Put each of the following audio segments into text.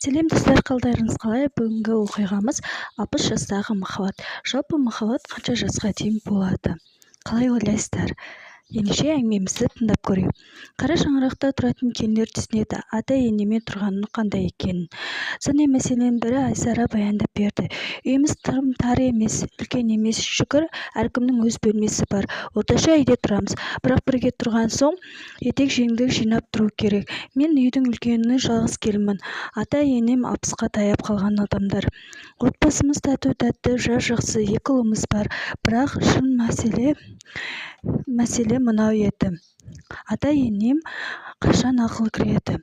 Сәлем достар, қалдарыңыз қалай? Бүгінгі оқиғамыз 60 жастағы махаббат. Жалпы махаббат қанша жасқа дейін болады? Қалай ойлайсыздар? Ендеше әңгімемізді тыңдап көрейік. Қара шаңырақта тұратын келіндер түсінеді ата-енемен тұрғанның қандай екенін. Сондай мәселенің бірі Айсара баяндап берді. Үйіміз тым тар емес, үлкен емес, шүкір, әркімнің өз бөлмесі бар. Орташа үйде тұрамыз, бірақ бірге тұрған соң етек-жеңдік жинап тұру керек. Мен үйдің үлкені, жалғыз келінмін. Ата-енем 60-қа таяп қалған адамдар. Отбасымыз тату-тәтті, жар-жақсы, 2 ұлымыз бар. Бірақ шын мәселе мынау еді. Ата-енем қашан ақыл кіреді,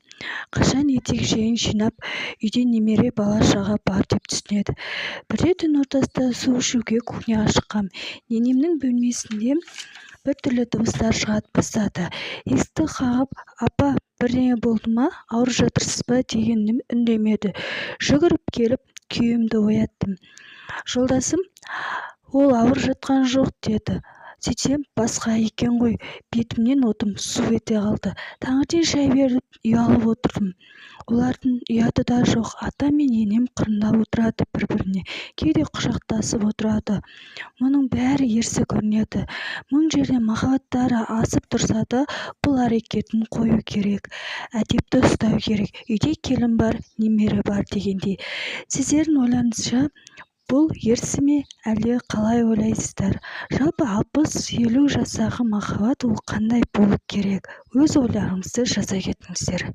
қашан етек-жеңін жинап, үйде немере бала-шаға бар деп түсінеді. Бірде түн ортасында су ішуге кухняға шыққам. Енемнің бөлмесінде біртүрлі дыбыстар шыға бастады. Есікті қағып, апа, бірдеңе болды ма, ауырып жатырсыз ба дегенім үндемеді. Жүгіріп келіп, күйеуімді ояттым. Жолдасым, ол ауырып жатқан жоқ деді. Сөйтсем, басқа екен ғой. Бетімнен отым су ете қалды. Таңертең шай беріп, ұялып отырдым. Олардың ұяты да жоқ. Ата мен енем қырындап отырады бір-біріне. Кейде құшақтасып отырады. Мұның бәрі ерсі көрінеді. Мың жерден махаббаттары асып тұрса да, бұл әрекетін қою керек. Әдепті ұстау керек. Үйде келін бар, немере бар дегендей. Сіздердің ойларыңызша, бұл ерсі ме, әлде қалай ойлайсыздар? Жалпы 60-50 жастағы махаббат ол қандай болу керек? Өз ойларыңызды жаза кетіңіздер.